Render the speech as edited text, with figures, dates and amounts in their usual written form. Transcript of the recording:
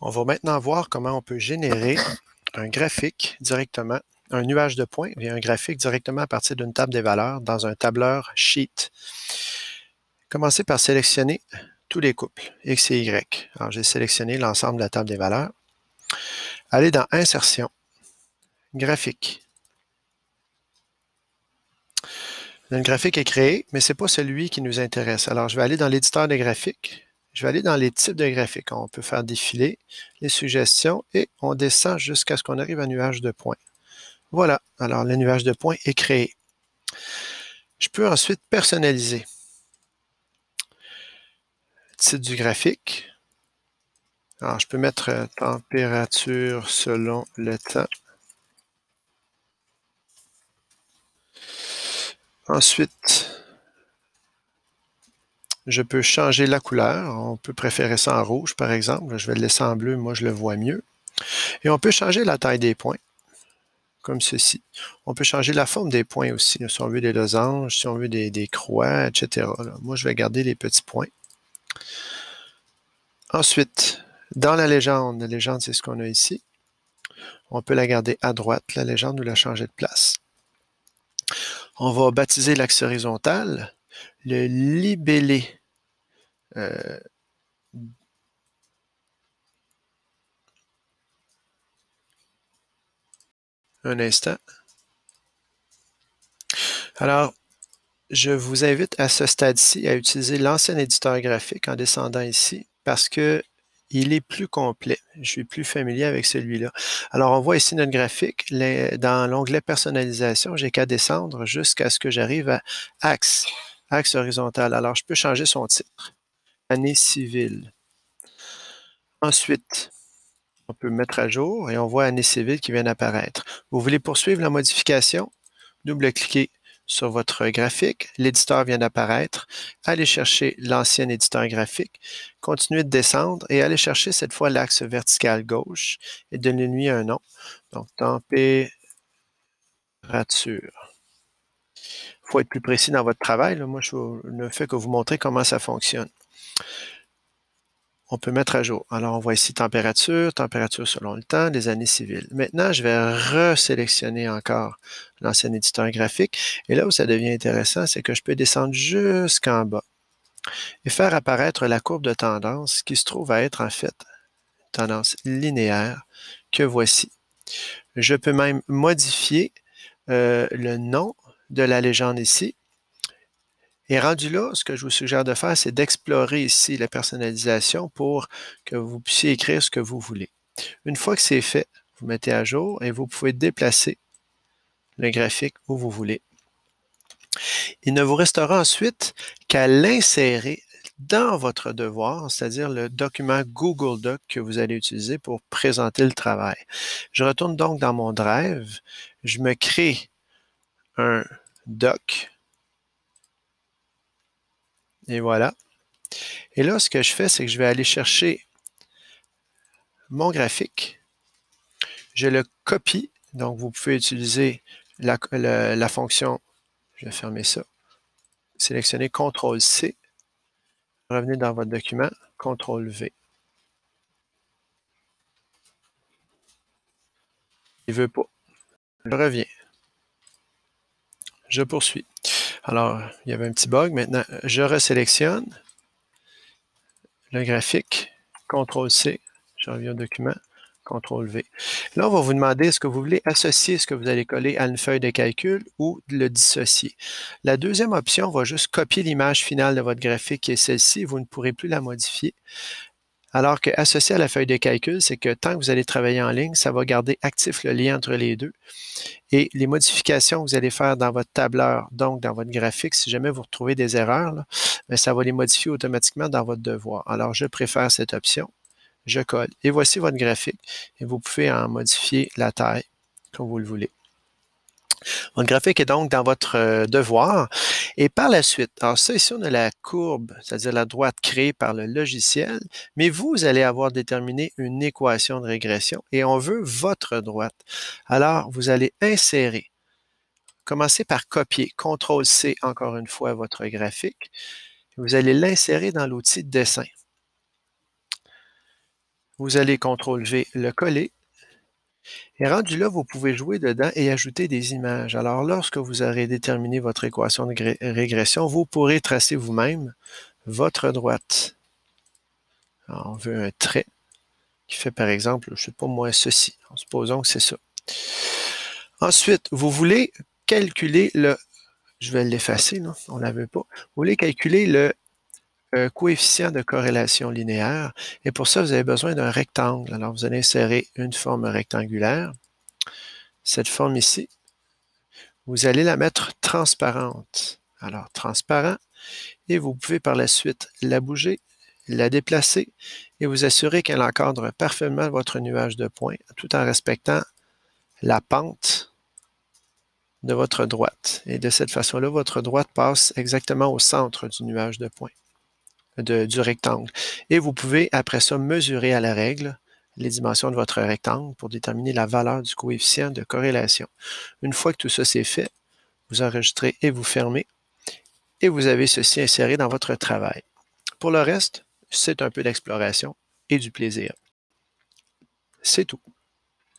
On va maintenant voir comment on peut générer un graphique directement, un nuage de points et un graphique directement à partir d'une table des valeurs dans un tableur Sheet. Commencez par sélectionner tous les couples, X et Y. Alors, j'ai sélectionné l'ensemble de la table des valeurs. Allez dans Insertion, Graphique. Le graphique est créé, mais ce n'est pas celui qui nous intéresse. Alors, je vais aller dans l'éditeur de graphiques. Je vais aller dans les types de graphiques. On peut faire défiler les suggestions et on descend jusqu'à ce qu'on arrive à un nuage de points. Voilà, alors le nuage de points est créé. Je peux ensuite personnaliser le titre du graphique. Alors, je peux mettre température selon le temps. Ensuite, je peux changer la couleur. On peut préférer ça en rouge, par exemple. Je vais le laisser en bleu, moi je le vois mieux. Et on peut changer la taille des points, comme ceci. On peut changer la forme des points aussi. Si on veut des losanges, si on veut des croix, etc. Moi, je vais garder les petits points. Ensuite, dans la légende c'est ce qu'on a ici. On peut la garder à droite, la légende, ou la changer de place. On va baptiser l'axe horizontal, le libellé. Un instant. Alors, je vous invite à ce stade-ci à utiliser l'ancien éditeur graphique en descendant ici parce que il est plus complet. Je suis plus familier avec celui-là. Alors, on voit ici notre graphique. Dans l'onglet personnalisation, j'ai qu'à descendre jusqu'à ce que j'arrive à axe horizontal. Alors, je peux changer son titre. Année civile. Ensuite, on peut mettre à jour et on voit année civile qui vient d'apparaître. Vous voulez poursuivre la modification? Double-cliquez sur votre graphique. L'éditeur vient d'apparaître. Allez chercher l'ancien éditeur graphique. Continuez de descendre et allez chercher cette fois l'axe vertical gauche et donnez-lui un nom. Donc, température. Il faut être plus précis dans votre travail. Là. Moi, je ne fais que vous montrer comment ça fonctionne. On peut mettre à jour. Alors, on voit ici température selon le temps, des années civiles. Maintenant, je vais resélectionner encore l'ancien éditeur graphique. Et là où ça devient intéressant, c'est que je peux descendre jusqu'en bas et faire apparaître la courbe de tendance qui se trouve à être en fait une tendance linéaire que voici. Je peux même modifier le nom de la légende ici. Et rendu là, ce que je vous suggère de faire, c'est d'explorer ici la personnalisation pour que vous puissiez écrire ce que vous voulez. Une fois que c'est fait, vous mettez à jour et vous pouvez déplacer le graphique où vous voulez. Il ne vous restera ensuite qu'à l'insérer dans votre devoir, c'est-à-dire le document Google Doc que vous allez utiliser pour présenter le travail. Je retourne donc dans mon Drive, je me crée un doc. Et voilà. Et là, ce que je fais, c'est que je vais aller chercher mon graphique. Je le copie. Donc, vous pouvez utiliser la fonction, je vais fermer ça, sélectionner CTRL-C, revenez dans votre document, CTRL-V. Il ne veut pas. Je reviens. Je poursuis. Alors, il y avait un petit bug. Maintenant, je resélectionne le graphique, CTRL-C, je reviens au document, CTRL-V. Là, on va vous demander est-ce que vous voulez associer ce que vous allez coller à une feuille de calcul ou le dissocier. La deuxième option va juste copier l'image finale de votre graphique qui est celle-ci. Vous ne pourrez plus la modifier. Alors que associé à la feuille de calcul, c'est que tant que vous allez travailler en ligne, ça va garder actif le lien entre les deux. Et les modifications que vous allez faire dans votre tableur, donc dans votre graphique, si jamais vous retrouvez des erreurs, là, bien, ça va les modifier automatiquement dans votre devoir. Alors, je préfère cette option. Je colle. Et voici votre graphique. Et vous pouvez en modifier la taille comme vous le voulez. Votre graphique est donc dans votre devoir. Et par la suite, alors ça ici, on a la courbe, c'est-à-dire la droite créée par le logiciel, mais vous allez avoir déterminé une équation de régression et on veut votre droite. Alors, vous allez insérer. Commencez par copier, CTRL-C encore une fois votre graphique. Vous allez l'insérer dans l'outil dessin. Vous allez CTRL-V, le coller. Et rendu là, vous pouvez jouer dedans et ajouter des images. Alors, lorsque vous aurez déterminé votre équation de régression, vous pourrez tracer vous-même votre droite. Alors, on veut un trait qui fait, par exemple, je ne sais pas moi, ceci. Supposons que c'est ça. Ensuite, vous voulez calculer le... Je vais l'effacer, on ne la veut pas. Vous voulez calculer le coefficient de corrélation linéaire. Et pour ça, vous avez besoin d'un rectangle. Alors, vous allez insérer une forme rectangulaire. Cette forme ici, vous allez la mettre transparente. Alors, transparent. Et vous pouvez par la suite la bouger, la déplacer et vous assurer qu'elle encadre parfaitement votre nuage de points tout en respectant la pente de votre droite. Et de cette façon-là, votre droite passe exactement au centre du nuage de points, du rectangle. Et vous pouvez, après ça, mesurer à la règle les dimensions de votre rectangle pour déterminer la valeur du coefficient de corrélation. Une fois que tout ça c'est fait, vous enregistrez et vous fermez. Et vous avez ceci inséré dans votre travail. Pour le reste, c'est un peu d'exploration et du plaisir. C'est tout.